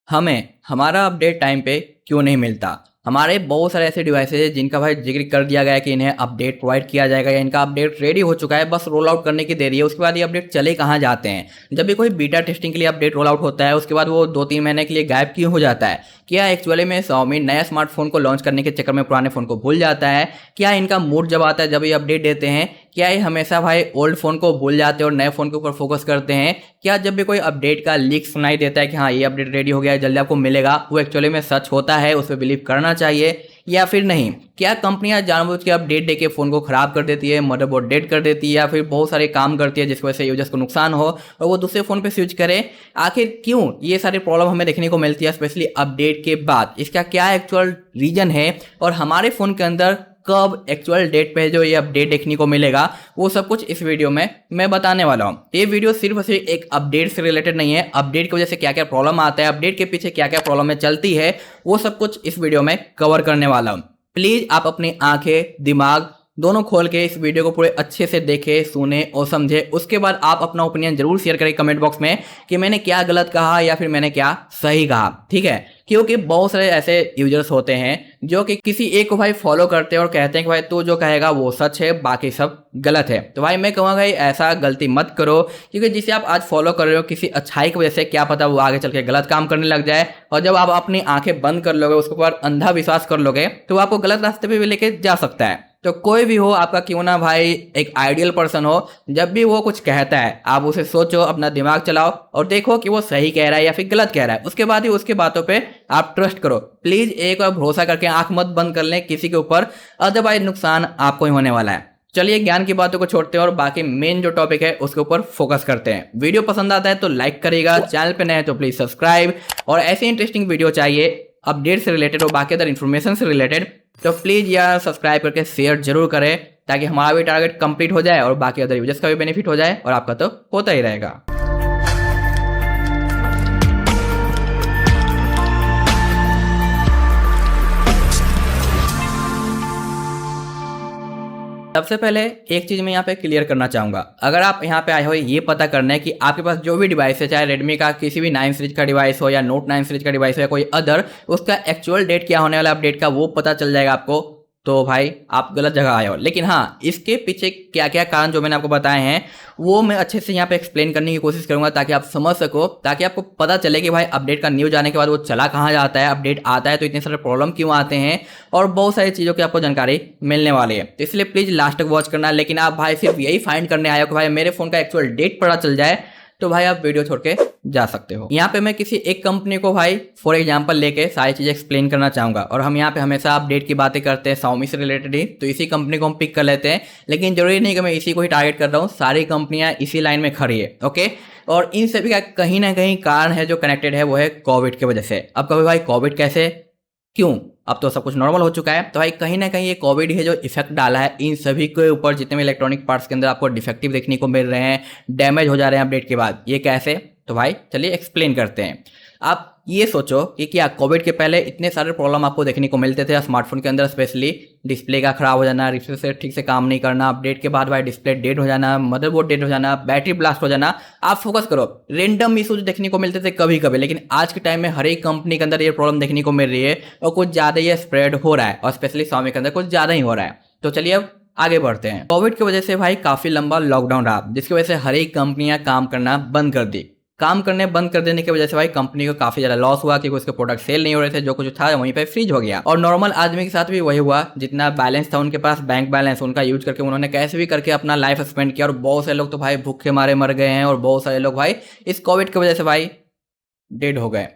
हमें हमारा update time पे क्यों नहीं मिलता। हमारे बहुत सारे ऐसे डिवाइसेज हैं जिनका भाई जिक्र कर दिया गया है कि इन्हें अपडेट प्रोवाइड किया जाएगा या इनका अपडेट रेडी हो चुका है, बस रोल आउट करने की देरी है। उसके बाद ये अपडेट चले कहाँ जाते हैं। जब भी कोई बीटा टेस्टिंग के लिए अपडेट रोल आउट होता है उसके बाद वो 2-3 महीने के लिए गायब क्यों हो जाता है। क्या एक्चुअली में Xiaomi नया स्मार्टफोन को लॉन्च करने के चक्कर में पुराने फोन को भूल जाता है। क्या इनका मूड जब आता है जब ये अपडेट देते हैं, क्या ये हमेशा भाई ओल्ड फोन को भूल जाते हैं और नए फोन के ऊपर फोकस करते हैं। क्या जब भी कोई अपडेट का लीक सुनाई देता है कि हाँ ये अपडेट रेडी हो गया है जल्दी आपको मिलेगा, वो एक्चुअली में सच होता है, उस पर बिलीव करना चाहिए या फिर नहीं। क्या कंपनियां जानबूझ के अपडेट देके फोन को खराब कर देती है, मदरबोर्ड डेड कर देती है या फिर बहुत सारे काम करती है जिसकी वजह से यूजर्स को नुकसान हो और वो दूसरे फोन पे स्विच करे। आखिर क्यों ये सारी प्रॉब्लम हमें देखने को मिलती है स्पेशली अपडेट के बाद। इसका क्या एक्चुअल रीजन है और हमारे फोन के अंदर कब एक्चुअल डेट पे जो ये अपडेट देखने को मिलेगा, वो सब कुछ इस वीडियो में मैं बताने वाला हूँ। ये वीडियो सिर्फ और सिर्फ एक अपडेट से रिलेटेड नहीं है। अपडेट की वजह से क्या क्या प्रॉब्लम आता है, अपडेट के पीछे क्या क्या प्रॉब्लम चलती है, वो सब कुछ इस वीडियो में कवर करने वाला हूँ। प्लीज आप अपनी आंखें दिमाग दोनों खोल के इस वीडियो को पूरे अच्छे से देखें, सुने और समझे। उसके बाद आप अपना ओपिनियन जरूर शेयर करें कमेंट बॉक्स में कि मैंने क्या गलत कहा या फिर मैंने क्या सही कहा, ठीक है। क्योंकि बहुत सारे ऐसे यूजर्स होते हैं जो कि किसी एक को भाई फॉलो करते हैं और कहते हैं कि भाई तू जो कहेगा वो सच है बाकी सब गलत है। तो भाई मैं कहूँगा भाई ऐसा गलती मत करो, क्योंकि जिसे आप आज फॉलो कर रहे हो किसी अच्छाई की वजह से, क्या पता वो आगे चल के गलत काम करने लग जाए। और जब आप अपनी आंखें बंद कर लोगे, उसके ऊपर अंधा विश्वास कर लोगे, तो आपको गलत रास्ते पे भी लेके जा सकता है। तो कोई भी हो आपका क्यों ना भाई एक आइडियल पर्सन हो, जब भी वो कुछ कहता है आप उसे सोचो, अपना दिमाग चलाओ और देखो कि वो सही कह रहा है या फिर गलत कह रहा है। उसके बाद ही उसकी बातों पे आप ट्रस्ट करो। प्लीज एक बार भरोसा करके आंख मत बंद कर लें किसी के ऊपर, अदरवाइज नुकसान आपको ही होने वाला है। चलिए ज्ञान की बातों को छोड़ते हैं और बाकी मेन जो टॉपिक है उसके ऊपर फोकस करते हैं। वीडियो पसंद आता है तो लाइक करिएगा, चैनल पे नए हैं तो प्लीज सब्सक्राइब। और ऐसे इंटरेस्टिंग वीडियो चाहिए अपडेट से रिलेटेड और बाकी अदर इन्फॉर्मेशन से रिलेटेड, तो प्लीज यार सब्सक्राइब करके शेयर जरूर करें ताकि हमारा भी टारगेट कंप्लीट हो जाए और बाकी अदर यूजर्स का भी बेनिफिट हो जाए और आपका तो होता ही रहेगा। सबसे पहले एक चीज मैं यहाँ पे क्लियर करना चाहूंगा। अगर आप यहाँ पे आए हो ये पता करना है कि आपके पास जो भी डिवाइस है, चाहे रेडमी का किसी भी 9 सीरीज का डिवाइस हो या नोट 9 सीरीज का डिवाइस हो या कोई अदर, उसका एक्चुअल डेट क्या होने वाला अपडेट का वो पता चल जाएगा आपको, तो भाई आप गलत जगह आए हो। लेकिन हाँ, इसके पीछे क्या क्या कारण जो मैंने आपको बताए हैं वो मैं अच्छे से यहाँ पे एक्सप्लेन करने की कोशिश करूंगा ताकि आप समझ सको, ताकि आपको पता चले कि भाई अपडेट का न्यूज आने के बाद वो चला कहाँ जाता है, अपडेट आता है तो इतने सारे प्रॉब्लम क्यों आते हैं और बहुत सारी चीज़ों की आपको जानकारी मिलने वाली है। तो इसलिए प्लीज लास्ट तक वॉच करना। लेकिन आप भाई सिर्फ यही फाइंड करने आए हो कि भाई मेरे फोन का एक्चुअल डेट पता चल जाए, तो भाई आप वीडियो छोड़ के जा सकते हो। यहाँ पे मैं किसी एक कंपनी को भाई फॉर एग्जांपल लेके सारी चीजें एक्सप्लेन करना चाहूंगा। और हम यहाँ पे हमेशा अपडेट की बातें करते हैं Xiaomi से रिलेटेड ही, तो इसी कंपनी को हम पिक कर लेते हैं। लेकिन जरूरी नहीं कि मैं इसी को ही टारगेट कर रहा हूँ, सारी कंपनियां इसी लाइन में खड़ी है, ओके। और इन सभी का कहीं ना कहीं कारण है जो कनेक्टेड है, वो है कोविड की वजह से। अब कभी भाई कोविड कैसे, क्यों, अब तो सब कुछ नॉर्मल हो चुका है। तो भाई कहीं ना कहीं ये कोविड है जो इफेक्ट डाला है इन सभी के ऊपर। जितने भी इलेक्ट्रॉनिक पार्ट्स के अंदर आपको डिफेक्टिव देखने को मिल रहे हैं, डैमेज हो जा रहे हैं अपडेट के बाद, ये कैसे, तो भाई चलिए एक्सप्लेन करते हैं। आप ये सोचो कि क्या कोविड के पहले इतने सारे प्रॉब्लम आपको देखने को मिलते थे स्मार्टफोन के अंदर, स्पेशली डिस्प्ले का खराब हो जाना, रिफ्रेश रेट ठीक से काम नहीं करना, अपडेट के बाद भाई डिस्प्ले डेड हो जाना, मदरबोर्ड डेड हो जाना, बैटरी ब्लास्ट हो जाना। आप फोकस करो, रेंडम इशूज देखने को मिलते थे कभी कभी, लेकिन आज के टाइम में हर एक कंपनी के अंदर ये प्रॉब्लम देखने को मिल रही है और कुछ ज़्यादा ही स्प्रेड हो रहा है और स्पेशली Xiaomi के अंदर कुछ ज़्यादा ही हो रहा है। तो चलिए अब आगे बढ़ते हैं। कोविड की वजह से भाई काफ़ी लंबा लॉकडाउन रहा, जिसकी वजह से हर एक कंपनियां काम करना बंद कर दी। काम करने बंद कर देने की वजह से भाई कंपनी को काफी ज्यादा लॉस हुआ क्योंकि उसके प्रोडक्ट सेल नहीं हो रहे थे, जो कुछ था वहीं पे फ्रीज हो गया। और नॉर्मल आदमी के साथ भी वही हुआ, जितना बैलेंस था उनके पास, बैंक बैलेंस, उनका यूज करके उन्होंने कैसे भी करके अपना लाइफ स्पेंड किया। और बहुत सारे लोग तो भाई भूखे मारे मर गए हैं और बहुत सारे लोग भाई इस कोविड की वजह से भाई डेड हो गए।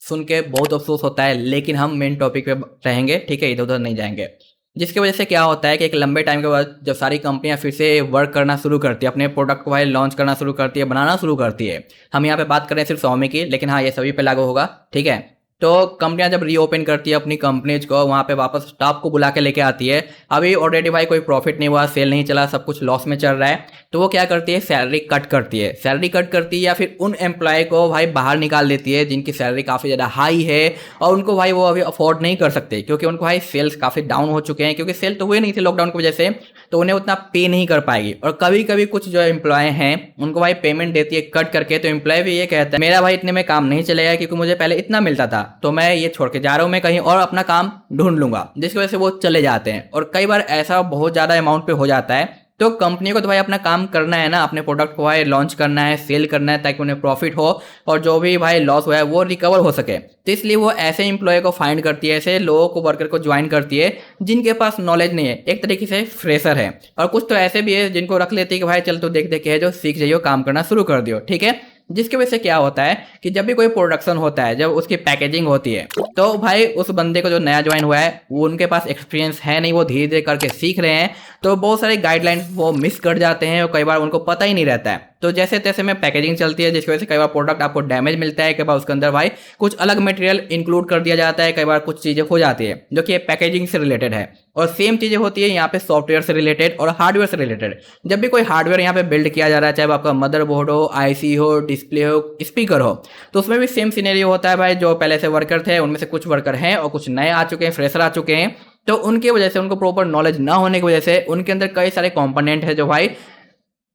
सुन के बहुत अफसोस होता है, लेकिन हम मेन टॉपिक पे रहेंगे, ठीक है, इधर उधर नहीं जाएंगे। जिसकी वजह से क्या होता है कि एक लंबे टाइम के बाद जब सारी कंपनियां फिर से वर्क करना शुरू करती है, अपने प्रोडक्ट को भाई लॉन्च करना शुरू करती है, बनाना शुरू करती है। हम यहाँ पे बात करें सिर्फ Xiaomi की, लेकिन हाँ ये सभी पे लागू होगा, ठीक है। तो कंपनियां जब रीओपन करती है अपनी कंपनीज को, वहाँ पे वापस स्टाफ को बुला के लेके आती है। अभी ऑलरेडी भाई कोई प्रॉफिट नहीं हुआ, सेल नहीं चला, सब कुछ लॉस में चल रहा है, तो वो क्या करती है, सैलरी कट करती है। सैलरी कट करती है या फिर उन एम्प्लॉय को भाई बाहर निकाल देती है जिनकी सैलरी काफ़ी ज़्यादा हाई है और उनको भाई वो अभी अफोर्ड नहीं कर सकते, क्योंकि उनको भाई सेल्स काफ़ी डाउन हो चुके हैं, क्योंकि सेल तो हुए नहीं थे लॉकडाउन की वजह से, तो उन्हें उतना पे नहीं कर पाएगी। और कभी कभी कुछ जो एम्प्लॉय हैं उनको भाई पेमेंट देती है कट करके, तो एम्प्लॉय भी ये कहता है मेरा भाई इतने में काम नहीं चलेगा, क्योंकि मुझे पहले इतना मिलता था, तो मैं ये छोड़ के जा रहा हूँ, मैं कहीं और अपना काम ढूंढ लूंगा, जिसकी वजह से वो चले जाते हैं। और कई बार ऐसा बहुत ज़्यादा अमाउंट पे हो जाता है, तो कंपनी को तो भाई अपना काम करना है ना, अपने प्रोडक्ट को भाई लॉन्च करना है, सेल करना है, ताकि उन्हें प्रॉफिट हो और जो भी भाई लॉस हुआ है वो रिकवर हो सके। तो इसलिए वो ऐसे एम्प्लॉय को फाइंड करती है, ऐसे लोगों को, वर्कर को ज्वाइन करती है जिनके पास नॉलेज नहीं है, एक तरीके से फ्रेशर है। और कुछ तो ऐसे भी है जिनको रख लेती है कि भाई चल तो देख देख के है जो सीख जाइयो, काम करना शुरू कर दियो, ठीक है। जिसकी वजह से क्या होता है कि जब भी कोई प्रोडक्शन होता है, जब उसकी पैकेजिंग होती है, तो भाई उस बंदे को जो नया ज्वाइन हुआ है वो उनके पास एक्सपीरियंस है नहीं, वो धीरे धीरे करके सीख रहे हैं, तो बहुत सारे गाइडलाइंस वो मिस कर जाते हैं और कई बार उनको पता ही नहीं रहता है। तो जैसे तैसे में पैकेजिंग चलती है, जिसकी वजह से कई बार प्रोडक्ट आपको डैमेज मिलता है, कई बार उसके अंदर भाई कुछ अलग मटेरियल इंक्लूड कर दिया जाता है, कई बार कुछ चीज़ें हो जाती है जो कि पैकेजिंग से रिलेटेड है। और सेम चीज़ें होती है यहाँ पे सॉफ्टवेयर से रिलेटेड और हार्डवेयर से रिलेटेड। जब भी कोई हार्डवेयर यहाँ पे बिल्ड किया जा रहा है, चाहे वो आपका मदरबोर्ड हो, आईसी हो, डिस्प्ले हो, स्पीकर हो, तो उसमें भी सेम सिनेरियो होता है भाई। जो पहले से वर्कर थे उनमें से कुछ वर्कर हैं और कुछ नए आ चुके हैं, फ्रेशर आ चुके हैं, तो उनकी वजह से, उनको प्रॉपर नॉलेज ना होने की वजह से उनके अंदर कई सारे कंपोनेंट है जो भाई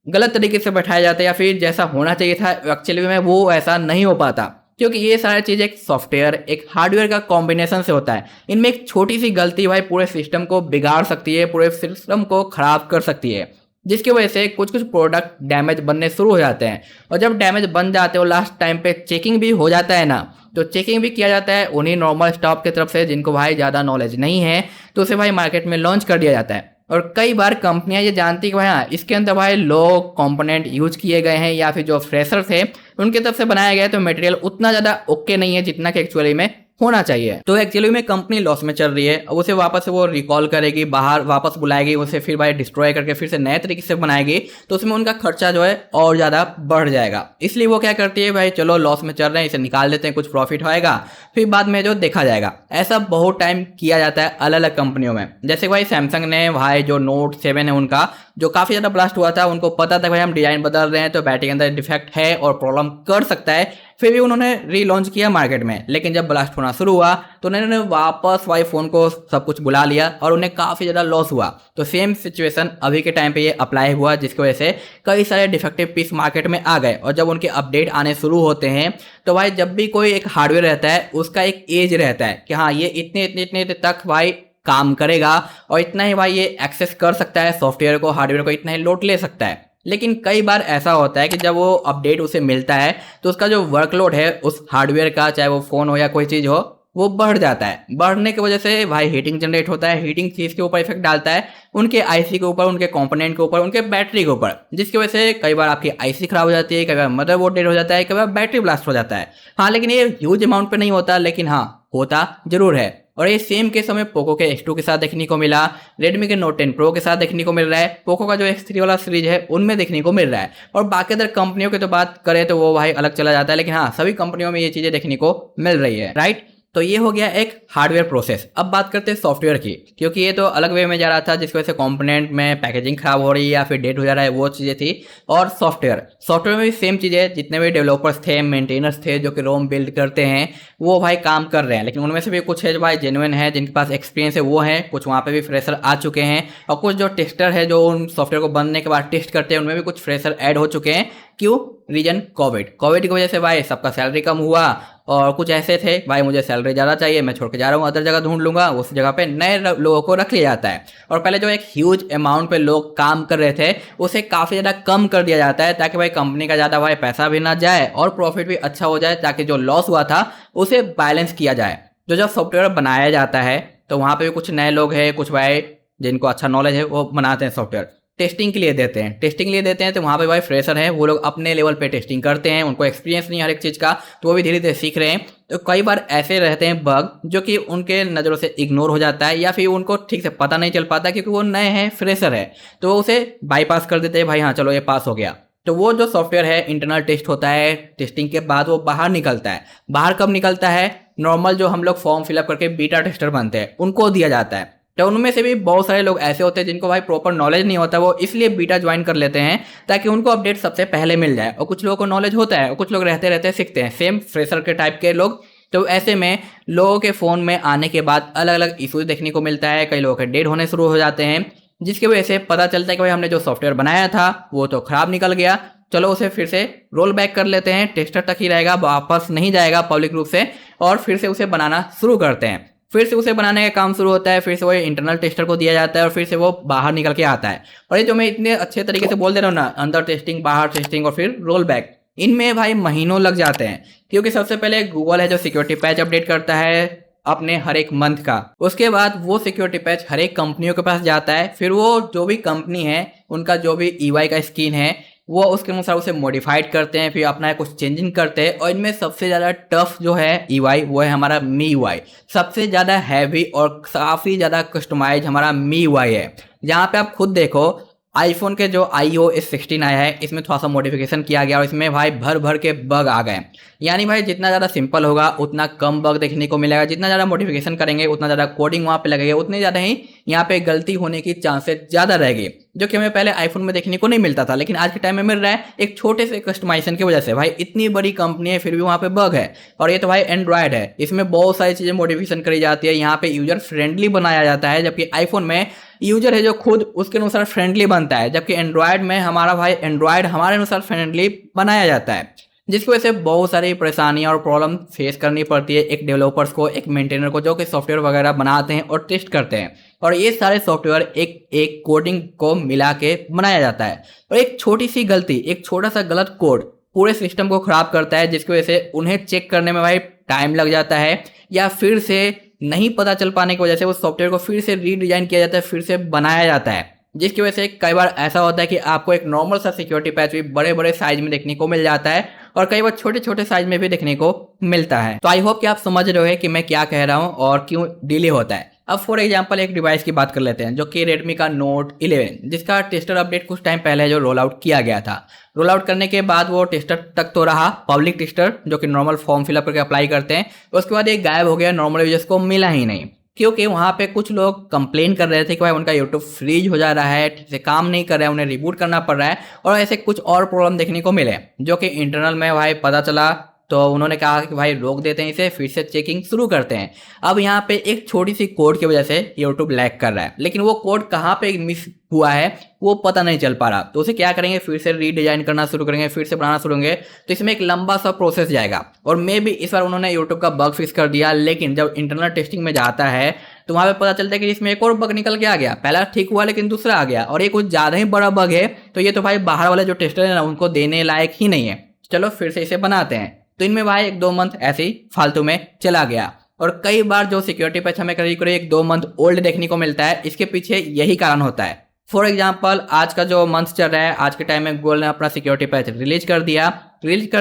गलत तरीके से बैठाया जाता है, या फिर जैसा होना चाहिए था एक्चुअली में वो ऐसा नहीं हो पाता, क्योंकि ये सारी चीज़ एक सॉफ्टवेयर, एक हार्डवेयर का कॉम्बिनेशन से होता है। इनमें एक छोटी सी गलती भाई पूरे सिस्टम को बिगाड़ सकती है, पूरे सिस्टम को खराब कर सकती है, जिसकी वजह से कुछ कुछ प्रोडक्ट डैमेज बनने शुरू हो जाते हैं। और जब डैमेज बन जाते हैं और लास्ट टाइम पे चेकिंग भी हो जाता है ना, तो चेकिंग भी किया जाता है उन्हीं नॉर्मल स्टाफ की तरफ से जिनको भाई ज़्यादा नॉलेज नहीं है, तो उसे भाई मार्केट में लॉन्च कर दिया जाता है। और कई बार कंपनियां ये जानती कि भाई हाँ इसके अंदर भाई लो कंपोनेंट यूज किए गए हैं, या फिर जो फ्रेशर थे उनकी तरफ से बनाया गया है, तो मटेरियल उतना ज़्यादा ओके नहीं है जितना कि एक्चुअली में होना चाहिए। तो एक्चुअली में कंपनी लॉस में चल रही है, अब उसे वापस से वो रिकॉल करेगी, बाहर वापस बुलाएगी, उसे फिर भाई डिस्ट्रॉय करके फिर से नए तरीके से बनाएगी, तो उसमें उनका खर्चा जो है और ज़्यादा बढ़ जाएगा। इसलिए वो क्या करती है, भाई चलो लॉस में चल रहे हैं, इसे निकाल देते हैं, कुछ प्रॉफिट होएगा, फिर बाद में जो देखा जाएगा। ऐसा बहुत टाइम किया जाता है अलग अलग कंपनियों में। जैसे भाई सैमसंग ने भाई जो नोट 7 है उनका जो काफ़ी ज़्यादा ब्लास्ट हुआ था, उनको पता था भाई हम डिज़ाइन बदल रहे हैं तो बैटरी के अंदर डिफेक्ट है और प्रॉब्लम कर सकता है, फिर भी उन्होंने रीलॉन्च किया मार्केट में। लेकिन जब ब्लास्ट होना शुरू हुआ तो उन्होंने वापस भाई फ़ोन को सब कुछ बुला लिया और उन्हें काफ़ी ज़्यादा लॉस हुआ। तो सेम सिचुएशन अभी के टाइम पे ये अप्लाई हुआ, जिसकी वजह से कई सारे डिफेक्टिव पीस मार्केट में आ गए। और जब उनके अपडेट आने शुरू होते हैं तो भाई जब भी कोई एक हार्डवेयर रहता है उसका एक एज रहता है कि हाँ ये इतने इतने इतने तक भाई काम करेगा और इतना ही भाई ये एक्सेस कर सकता है सॉफ्टवेयर को, हार्डवेयर को इतना ही लोड ले सकता है। लेकिन कई बार ऐसा होता है कि जब वो अपडेट उसे मिलता है तो उसका जो वर्कलोड है उस हार्डवेयर का, चाहे वो फ़ोन हो या कोई चीज़ हो, वो बढ़ जाता है। बढ़ने की वजह से भाई हीटिंग जनरेट होता है, हीटिंग चीज़ के ऊपर इफेक्ट डालता है, उनके आईसी के ऊपर, उनके कंपोनेंट के ऊपर, उनके बैटरी के ऊपर, जिसकी वजह से कई बार आपकी आईसी खराब हो जाती है, कई बार मदरबोर्ड डेड हो जाता है, कई बार बैटरी ब्लास्ट हो जाता है। हाँ लेकिन ये ह्यूज अमाउंट पे नहीं होता, लेकिन हाँ होता जरूर है। और ये सेम केस हमें पोको के X2 के साथ देखने को मिला, रेडमी के Note 10 Pro के साथ देखने को मिल रहा है, पोको का जो X3 वाला सीरीज है उनमें देखने को मिल रहा है। और बाकी अदर कंपनियों की तो बात करें तो वो भाई अलग चला जाता है, लेकिन हाँ सभी कंपनियों में ये चीज़ें देखने को मिल रही है, राइट। तो ये हो गया एक हार्डवेयर प्रोसेस। अब बात करते हैं सॉफ्टवेयर की, क्योंकि ये तो अलग वे में जा रहा था जिसकी वजह से कंपोनेंट में पैकेजिंग खराब हो रही है या फिर डेट हो जा रहा है, वो चीज़ें थी। और सॉफ्टवेयर में भी सेम चीज़ें, जितने भी डेवलपर्स थे, मेंटेनर्स थे जो कि रोम बिल्ड करते हैं, वो भाई काम कर रहे हैं। लेकिन उनमें से भी कुछ है जो भाई जेन्युइन है, जिनके पास एक्सपीरियंस है वो हैं, कुछ वहाँ पे भी फ्रेशर आ चुके हैं, और कुछ जो टेस्टर है जो उन सॉफ्टवेयर को बनने के बाद टेस्ट करते हैं उनमें भी कुछ फ्रेशर ऐड हो चुके हैं। क्यों? रीजन कोविड की वजह से भाई सबका सैलरी कम हुआ, और कुछ ऐसे थे भाई मुझे सैलरी ज़्यादा चाहिए, मैं छोड़ के जा रहा हूँ, अदर जगह ढूंढ लूंगा, उस जगह पे नए लोगों को रख लिया जाता है। और पहले जो एक ह्यूज अमाउंट पे लोग काम कर रहे थे उसे काफ़ी ज़्यादा कम कर दिया जाता है, ताकि भाई कंपनी का ज़्यादा भाई पैसा भी ना जाए और प्रॉफिट भी अच्छा हो जाए, ताकि जो लॉस हुआ था उसे बैलेंस किया जाए। तो जब सॉफ्टवेयर बनाया जाता है तो वहाँ पर भी कुछ नए लोग हैं, कुछ भाई जिनको अच्छा नॉलेज है वो बनाते हैं सॉफ्टवेयर, टेस्टिंग के लिए देते हैं। तो वहाँ पे भाई फ्रेशर हैं, वो लोग अपने लेवल पे टेस्टिंग करते हैं, उनको एक्सपीरियंस नहीं हर एक चीज़ का, तो वो भी धीरे धीरे सीख रहे हैं। तो कई बार ऐसे रहते हैं बग जो कि उनके नज़रों से इग्नोर हो जाता है, या फिर उनको ठीक से पता नहीं चल पाता क्योंकि वो नए हैं, फ्रेशर है, तो वो उसे बाईपास कर देते हैं, भाई हाँ चलो ये पास हो गया। तो वो जो सॉफ्टवेयर है इंटरनल टेस्ट होता है, टेस्टिंग के बाद वो बाहर निकलता है। बाहर कब निकलता है? नॉर्मल जो हम लोग फॉर्म फिलअप करके बीटा टेस्टर बनते हैं उनको दिया जाता है। तो उनमें से भी बहुत सारे लोग ऐसे होते हैं जिनको भाई प्रॉपर नॉलेज नहीं होता, वो इसलिए बीटा ज्वाइन कर लेते हैं ताकि उनको अपडेट सबसे पहले मिल जाए। और कुछ लोगों को नॉलेज होता है और कुछ लोग रहते रहते सीखते हैं, सेम फ्रेशर के टाइप के लोग। तो ऐसे में लोगों के फ़ोन में आने के बाद अलग अलग इशूज देखने को मिलता है, कई लोगों के डेड होने शुरू हो जाते हैं, जिसकी वजह से पता चलता है कि भाई हमने जो सॉफ्टवेयर बनाया था वो तो ख़राब निकल गया, चलो उसे फिर से रोल बैक कर लेते हैं, टेस्टर तक ही रहेगा, वापस नहीं जाएगा पब्लिक रूप से, और फिर से उसे बनाना शुरू करते हैं। फिर से उसे बनाने का काम शुरू होता है, फिर से वो इंटरनल टेस्टर को दिया जाता है और फिर से वो बाहर निकल के आता है। और ये जो मैं इतने अच्छे तरीके से बोल दे रहा हूँ ना, अंदर टेस्टिंग, बाहर टेस्टिंग और फिर रोल बैक, इनमें भाई महीनों लग जाते हैं। क्योंकि सबसे पहले गूगल है जो सिक्योरिटी पैच अपडेट करता है अपने हर एक मंथ का, उसके बाद वो सिक्योरिटी पैच हर एक कंपनियों के पास जाता है, फिर वो जो भी कंपनी है उनका जो भी EY का स्कीन है वो उसके अनुसार उसे मॉडिफाइड करते हैं, फिर अपना कुछ चेंजिंग करते हैं। और इनमें सबसे ज़्यादा टफ जो है EY वो है हमारा MIUI, सबसे ज़्यादा हैवी और काफ़ी ज़्यादा कस्टमाइज हमारा MIUI है। जहाँ पे आप खुद देखो आईफोन के जो iOS 16 आया है इसमें थोड़ा सा मॉडिफिकेशन किया गया और इसमें भाई भर भर के बग आ गए। यानी भाई जितना ज़्यादा सिंपल होगा उतना कम बग देखने को मिलेगा, जितना ज़्यादा मॉडिफिकेशन करेंगे उतना ज़्यादा कोडिंग वहाँ पे लगेगा, उतनी ज़्यादा ही यहाँ पे गलती होने की चांसेस ज़्यादा रहेगी, जो कि हमें पहले आईफोन में देखने को नहीं मिलता था लेकिन आज के टाइम में मिल रहा है एक छोटे से कस्टमाइजेशन की वजह से। भाई इतनी बड़ी कंपनी है फिर भी वहाँ पे बग है। और ये तो भाई एंड्रॉयड है, इसमें बहुत सारी चीज़ें मॉडिफिकेशन करी जाती है, यहाँ पे यूजर फ्रेंडली बनाया जाता है, जबकि आईफोन में यूजर है जो खुद उसके अनुसार फ्रेंडली बनता है, जबकि एंड्रॉयड में हमारा भाई एंड्रॉयड हमारे अनुसार फ्रेंडली बनाया जाता है, जिसकी वजह से बहुत सारी परेशानियां और प्रॉब्लम फेस करनी पड़ती है एक डेवलपर्स को, एक मेंटेनर को, जो कि सॉफ्टवेयर वगैरह बनाते हैं और टेस्ट करते हैं। और ये सारे सॉफ्टवेयर एक एक कोडिंग को मिला के बनाया जाता है, और एक छोटी सी गलती, एक छोटा सा गलत कोड पूरे सिस्टम को खराब करता है, जिसकी वजह से उन्हें चेक करने में भाई टाइम लग जाता है, या फिर से नहीं पता चल पाने की वजह से वो सॉफ्टवेयर को फिर से रीडिजाइन किया जाता है, फिर से बनाया जाता है, जिसकी वजह से कई बार ऐसा होता है कि आपको एक नॉर्मल सा सिक्योरिटी पैच भी बड़े बड़े साइज में देखने को मिल जाता है और कई बार छोटे छोटे साइज में भी देखने को मिलता है। तो आई होप कि आप समझ रहे हो कि मैं क्या कह रहा हूँ और क्यों डिले होता है। अब फॉर एग्जांपल एक डिवाइस की बात कर लेते हैं जो कि Redmi का Note 11, जिसका टेस्टर अपडेट कुछ टाइम पहले जो रोल आउट किया गया था। रोल आउट करने के बाद वो टेस्टर तक तो रहा, पब्लिक टेस्टर जो कि नॉर्मल फॉर्म फिलअप करके अप्लाई करते हैं, उसके बाद ये गायब हो गया, नॉर्मल यूजर्स को मिला ही नहीं, क्योंकि वहाँ पे कुछ लोग कंप्लेन कर रहे थे कि भाई उनका यूट्यूब फ्रीज हो जा रहा है, ठीक से काम नहीं कर रहा है, उन्हें रिबूट करना पड़ रहा है, और ऐसे कुछ और प्रॉब्लम देखने को मिले, जो कि इंटरनल में भाई पता चला। तो उन्होंने कहा कि भाई रोक देते हैं इसे, फिर से चेकिंग शुरू करते हैं। अब यहाँ पे एक छोटी सी कोड की वजह से यूट्यूब लैग कर रहा है, लेकिन वो कोड कहाँ पे मिस हुआ है वो पता नहीं चल पा रहा। तो उसे क्या करेंगे, फिर से रीडिजाइन करना शुरू करेंगे, फिर से बनाना शुरू करेंगे, तो इसमें एक लंबा सा प्रोसेस जाएगा। और मे भी इस बार उन्होंने यूट्यूब का बग फिक्स कर दिया, लेकिन जब इंटरनल टेस्टिंग में जाता है तो वहाँ पे पता चलता है कि इसमें एक और बग निकल के आ गया, पहला ठीक हुआ लेकिन दूसरा आ गया, और ये कुछ ज़्यादा ही बड़ा बग है। तो ये तो भाई बाहर वाले जो टेस्टर है ना उनको देने लायक ही नहीं है, चलो फिर से इसे बनाते हैं। तो इनमें भाई 1-2 मंथ ऐसे ही फालतू में चला गया। और कई बार जो सिक्योरिटी पैच हमें करीब करीब 1-2 मंथ ओल्ड देखने को मिलता है, इसके पीछे यही कारण होता है। फॉर एग्जाम्पल आज का जो मंथ चल रहा है, आज के टाइम में गूगल ने अपना सिक्योरिटी पैच रिलीज कर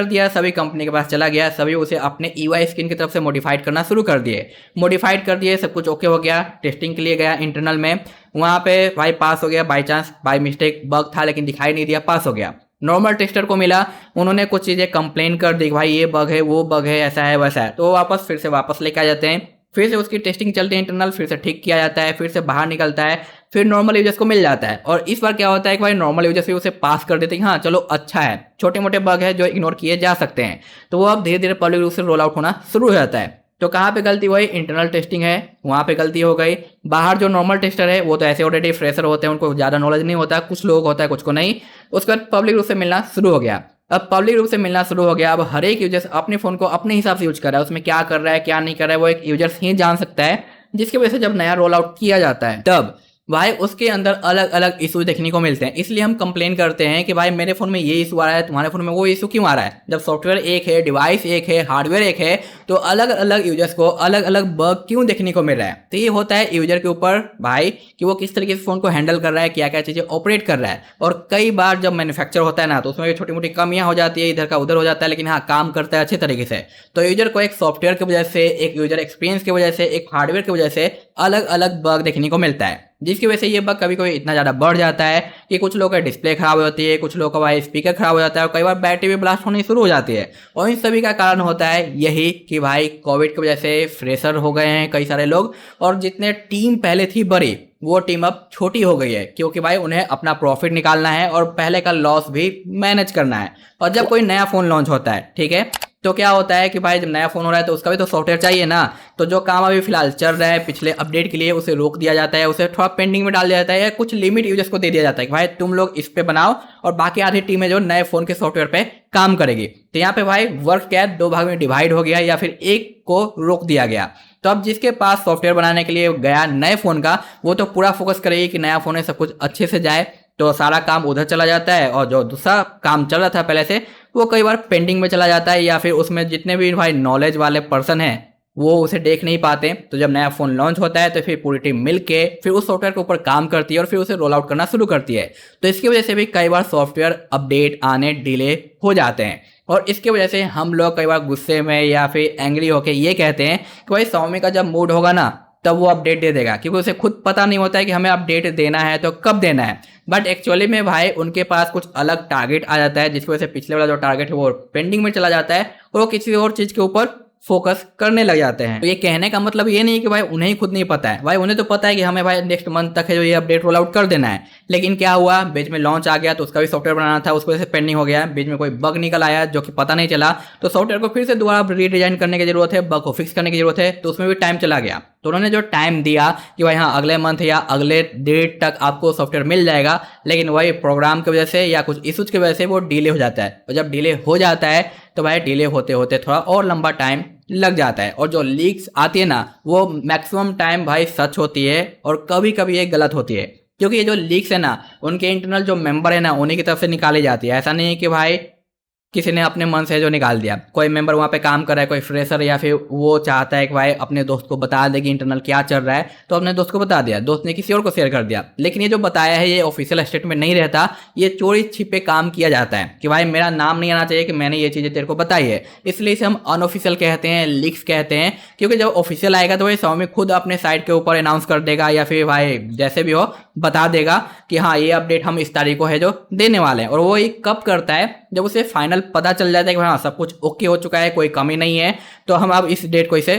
दिया, सभी कंपनी के पास चला गया, सभी उसे अपने EY स्किन की तरफ से मॉडिफाइड करना शुरू कर दिए, सब कुछ ओके हो गया, टेस्टिंग के लिए गया इंटरनल में, वहाँ पे भाई पास हो गया, by chance by mistake bug था लेकिन दिखाई नहीं दिया, पास हो गया। नॉर्मल टेस्टर को मिला, उन्होंने कुछ चीज़ें कंप्लेन कर दी, भाई ये बग है, वो बग है, ऐसा है वैसा है, तो फिर से वापस लेके आ जाते हैं, फिर से उसकी टेस्टिंग चलती है इंटरनल, फिर से ठीक किया जाता है, फिर से बाहर निकलता है, फिर नॉर्मल यूजर्स को मिल जाता है। और इस बार क्या होता है कि भाई नॉर्मल यूजर्स भी उसे पास कर देते हैं, हाँ चलो अच्छा है, छोटे मोटे बग है जो इग्नोर किए जा सकते हैं, तो वो अब धीरे धीरे पब्लिक रूप से रोल आउट होना शुरू हो जाता है। तो कहाँ पे गलती हुई, इंटरनल टेस्टिंग है वहाँ पे गलती हो गई। बाहर जो नॉर्मल टेस्टर है वो तो ऐसे ऑलरेडी फ्रेशर होते हैं, उनको ज़्यादा नॉलेज नहीं होता, कुछ लोग होता है कुछ को नहीं। उसके बाद पब्लिक रूप से मिलना शुरू हो गया। अब पब्लिक रूप से मिलना शुरू हो गया, अब हर एक यूजर्स अपने फ़ोन को अपने हिसाब से यूज कर रहा है, उसमें क्या कर रहा है क्या नहीं कर रहा है वो एक यूजर्स ही जान सकता है, जिसकी वजह से जब नया रोल आउट किया जाता है तब भाई उसके अंदर अलग अलग इशू देखने को मिलते हैं। इसलिए हम कंप्लेन करते हैं कि भाई मेरे फ़ोन में ये इशू आ रहा है, तुम्हारे फ़ोन में वो इशू क्यों आ रहा है। जब सॉफ्टवेयर एक है, डिवाइस एक है, हार्डवेयर एक है, तो अलग अलग यूजर्स को अलग अलग बग क्यों देखने को मिल रहा है। तो ये होता है यूजर के ऊपर भाई कि वो किस तरीके से फ़ोन को हैंडल कर रहा है, क्या क्या चीज़ें ऑपरेट कर रहा है। और कई बार जब मैन्युफैक्चर होता है ना तो उसमें छोटी मोटी कमियाँ हो जाती है, इधर का उधर हो जाता है, लेकिन हाँ काम करता है अच्छे तरीके से। तो यूजर को एक सॉफ्टवेयर की वजह से, एक यूजर एक्सपीरियंस की वजह से, एक हार्डवेयर की वजह से अलग अलग बग देखने को मिलता है। जिसकी वजह से ये बग कभी कभी इतना ज़्यादा बढ़ जाता है कि कुछ लोगों का डिस्प्ले खराब हो जाती है, कुछ लोगों का भाई स्पीकर खराब हो जाता है और कई बार बैटरी भी ब्लास्ट होनी शुरू हो जाती है। और इन सभी का कारण होता है यही कि भाई कोविड की वजह से फ्रेशर हो गए हैं कई सारे लोग, और जितने टीम पहले थी बड़ी वो टीम अब छोटी हो गई है, क्योंकि भाई उन्हें अपना प्रॉफिट निकालना है और पहले का लॉस भी मैनेज करना है। और जब कोई नया फ़ोन लॉन्च होता है, ठीक है, तो क्या होता है कि भाई जब नया फ़ोन हो रहा है तो उसका भी तो सॉफ्टवेयर चाहिए ना। तो जो काम अभी फिलहाल चल रहा है पिछले अपडेट के लिए उसे रोक दिया जाता है, उसे थोड़ा पेंडिंग में डाल दिया जाता है या कुछ लिमिट यूजर्स को दे दिया जाता है कि भाई तुम लोग इस पे बनाओ और बाकी आधी टीमें जो नए फ़ोन के सॉफ्टवेयर पे काम करेगी। तो यहाँ पे भाई वर्क क्या है, दो भाग में डिवाइड हो गया या फिर एक को रोक दिया गया। तो अब जिसके पास सॉफ्टवेयर बनाने के लिए गया नए फ़ोन का, वो तो पूरा फोकस करेगी कि नया फ़ोन है सब कुछ अच्छे से जाए, तो सारा काम उधर चला जाता है। और जो दूसरा काम चल रहा था पहले से वो कई बार पेंडिंग में चला जाता है, या फिर उसमें जितने भी भाई नॉलेज वाले पर्सन हैं वो उसे देख नहीं पाते। तो जब नया फ़ोन लॉन्च होता है तो फिर पूरी टीम मिल के फिर उस सॉफ्टवेयर के ऊपर काम करती है और फिर उसे रोल आउट करना शुरू करती है। तो इसकी वजह से भी कई बार सॉफ्टवेयर अपडेट आने डिले हो जाते हैं, और इसकी वजह से हम लोग कई बार गुस्से में या फिर एंग्री होकर ये कहते हैं कि भाई Xiaomi का जब मूड होगा ना तब वो अपडेट दे देगा, क्योंकि उसे खुद पता नहीं होता है कि हमें अपडेट देना है तो कब देना है। बट एक्चुअली में भाई उनके पास कुछ अलग टारगेट आ जाता है, जिसकी वजह से पिछले वाला जो टारगेट है वो पेंडिंग में चला जाता है और वो किसी और चीज़ के ऊपर फोकस करने लग जाते हैं। तो ये कहने का मतलब ये नहीं है कि भाई उन्हें ही खुद नहीं पता है, भाई उन्हें तो पता है कि हमें भाई नेक्स्ट मंथ तक है जो ये अपडेट रोल आउट कर देना है। लेकिन क्या हुआ, बीच में लॉन्च आ गया तो उसका भी सॉफ्टवेयर बनाना था, उसकी वजह से पेंडिंग हो गया। बीच में कोई बग निकल आया जो कि पता नहीं चला, तो सॉफ्टवेयर को फिर से दोबारा रीडिजाइन करने की जरूरत है, बग को फिक्स करने की जरूरत है, तो उसमें भी टाइम चला गया। तो उन्होंने जो टाइम दिया कि भाई हाँ अगले मंथ या अगले डेट तक आपको सॉफ्टवेयर मिल जाएगा, लेकिन वही प्रोग्राम की वजह से या कुछ इशूज की वजह से वो डिले हो जाता है। और जब डिले हो जाता है तो भाई डिले होते होते थोड़ा और लंबा टाइम लग जाता है। और जो लीक्स आती है ना वो मैक्सिमम टाइम भाई सच होती है और कभी कभी ये गलत होती है, क्योंकि ये जो लीक्स है ना उनके इंटरनल जो मेंबर है ना उन्हीं की तरफ से निकाली जाती है। ऐसा नहीं है कि भाई किसी ने अपने मन से जो निकाल दिया, कोई मेंबर वहाँ पे काम कर रहा है, कोई फ्रेशर, या फिर वो चाहता है कि भाई अपने दोस्त को बता दे कि इंटरनल क्या चल रहा है, तो अपने दोस्त को बता दिया, दोस्त ने किसी और को शेयर कर दिया। लेकिन ये जो बताया है ये ऑफिशियल स्टेटमेंट नहीं रहता, ये चोरी छिपे काम किया जाता है कि भाई मेरा नाम नहीं आना चाहिए कि मैंने ये चीज़ें तेरे को बताई है। इसलिए इसे हम अनऑफिशियल कहते हैं, लीक्स कहते हैं, क्योंकि जब ऑफिशियल आएगा तो भाई Xiaomi खुद अपने साइट के ऊपर अनाउंस कर देगा या फिर भाई जैसे भी हो बता देगा कि हाँ ये अपडेट हम इस तारीख को है जो देने वाले हैं। और वो ये कब करता है, जब उसे फाइनल पता चल जाता है कि हाँ सब कुछ ओके हो चुका है, कोई कमी नहीं है, तो हम अब इस डेट को इसे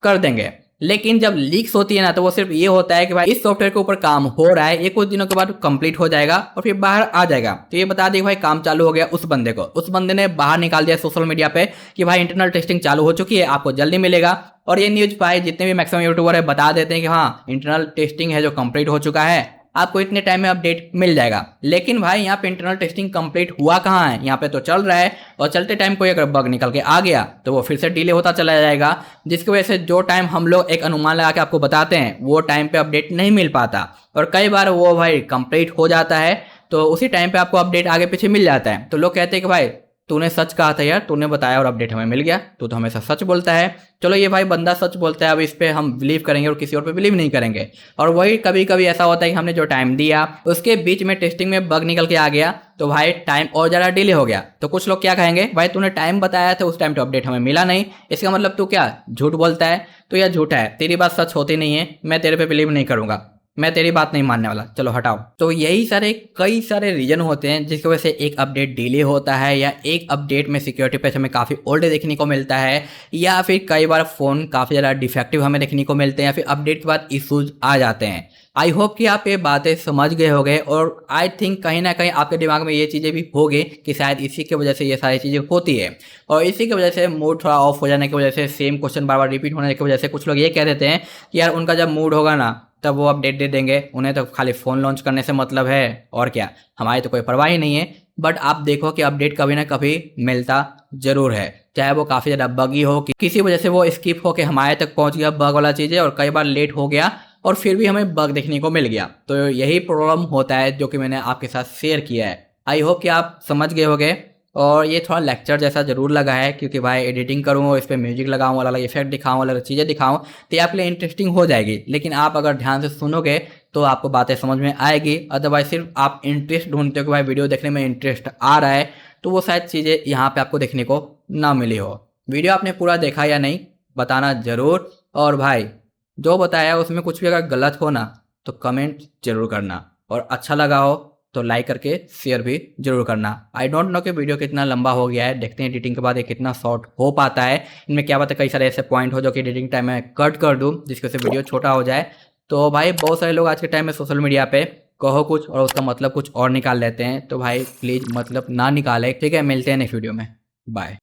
कर देंगे। लेकिन जब लीक्स होती है ना तो वो सिर्फ ये होता है कि भाई इस सॉफ्टवेयर के ऊपर काम हो रहा है, ये कुछ दिनों के बाद कंप्लीट हो जाएगा और फिर बाहर आ जाएगा। तो ये बता दिया भाई काम चालू हो गया उस बंदे को, उस बंदे ने बाहर निकाल दिया सोशल मीडिया पे कि भाई इंटरनल टेस्टिंग चालू हो चुकी है, आपको जल्दी मिलेगा। और ये न्यूज भाई जितने भी मैक्सिमम यूट्यूबर है बता देते हैं कि हाँ इंटरनल टेस्टिंग है जो कंप्लीट हो चुका है, आपको इतने टाइम में अपडेट मिल जाएगा। लेकिन भाई यहाँ पे इंटरनल टेस्टिंग कंप्लीट हुआ कहाँ है, यहाँ पे तो चल रहा है, और चलते टाइम कोई अगर बग निकल के आ गया तो वो फिर से डिले होता चला जाएगा, जिसकी वजह से जो टाइम हम लोग एक अनुमान लगा के आपको बताते हैं वो टाइम पे अपडेट नहीं मिल पाता। और कई बार वो भाई कंप्लीट हो जाता है तो उसी टाइम पे आपको अपडेट आगे पीछे मिल जाता है। तो लोग कहते हैं कि भाई तूने सच कहा था यार, तूने बताया और अपडेट हमें मिल गया, तू तो हमेशा सच बोलता है। चलो ये भाई बंदा सच बोलता है, अब इस पे हम बिलीव करेंगे और किसी और पे बिलीव नहीं करेंगे। और वही कभी कभी ऐसा होता है कि हमने जो टाइम दिया उसके बीच में टेस्टिंग में बग निकल के आ गया तो भाई टाइम और ज़्यादा डिले हो गया। तो कुछ लोग क्या कहेंगे, भाई तूने टाइम बताया था उस टाइम तो अपडेट हमें मिला नहीं, इसका मतलब तू क्या झूठ बोलता है। तो यह झूठा है, तेरी बात सच होती नहीं है, मैं तेरे पे बिलीव नहीं करूँगा, मैं तेरी बात नहीं मानने वाला, चलो हटाओ। तो यही सारे कई सारे रीजन होते हैं जिसकी वजह से एक अपडेट डिले होता है, या एक अपडेट में सिक्योरिटी पैच हमें काफ़ी ओल्ड देखने को मिलता है, या फिर कई बार फ़ोन काफ़ी ज़्यादा डिफेक्टिव हमें देखने को मिलते हैं, या फिर अपडेट के बाद इशूज़ आ जाते हैं। आई होप कि आप ये बातें समझ गए होंगे, और आई थिंक कहीं ना कहीं आपके दिमाग में ये चीज़ें भी होंगी कि शायद इसी की वजह से ये सारी चीज़ें होती है। और इसी की वजह से मूड थोड़ा ऑफ हो जाने की वजह से, सेम क्वेश्चन बार बार रिपीट होने की वजह से कुछ लोग ये कह देते हैं कि यार उनका जब मूड होगा ना तब वो अपडेट दे देंगे, उन्हें तो खाली फ़ोन लॉन्च करने से मतलब है और क्या, हमारी तो कोई परवाह ही नहीं है। बट आप देखो कि अपडेट कभी ना कभी मिलता ज़रूर है, चाहे वो काफ़ी ज़्यादा बगी हो, किसी वजह से वो स्किप हो के हमारे तक पहुंच गया बग वाला चीज़ है, और कई बार लेट हो गया और फिर भी हमें बग देखने को मिल गया। तो यही प्रॉब्लम होता है जो कि मैंने आपके साथ शेयर किया है। आई होप कि आप समझ गए होंगे। और ये थोड़ा लेक्चर जैसा ज़रूर लगा है, क्योंकि भाई एडिटिंग करूँ, इस पर म्यूजिक लगाऊँ, अलग अलग इफेक्ट दिखाऊँ, अलग चीज़ें दिखाऊँ, तो ये आपके लिए इंटरेस्टिंग हो जाएगी। लेकिन आप अगर ध्यान से सुनोगे तो आपको बातें समझ में आएगी। अदरवाइज सिर्फ आप इंटरेस्ट ढूंढते हो कि भाई वीडियो देखने में इंटरेस्ट आ रहा है, तो वो शायद चीज़ें यहाँ पे आपको देखने को ना मिली हो। वीडियो आपने पूरा देखा या नहीं बताना ज़रूर। और भाई जो बताया उसमें कुछ भी अगर गलत हो ना तो कमेंट जरूर करना, और अच्छा लगा हो तो लाइक करके शेयर भी जरूर करना। आई डोंट नो कि वीडियो कितना लंबा हो गया है, देखते हैं एडिटिंग के बाद ये कितना शॉर्ट हो पाता है। इनमें क्या बात है, कई सारे ऐसे पॉइंट हो जो कि एडिटिंग टाइम में कट कर दूँ जिसकी वजह से वीडियो छोटा हो जाए। तो भाई बहुत सारे लोग आज के टाइम में सोशल मीडिया पे कहो कुछ और उसका मतलब कुछ और निकाल लेते हैं, तो भाई प्लीज़ मतलब ना निकाले, ठीक है। मिलते हैं नेक्स्ट वीडियो में, बाय।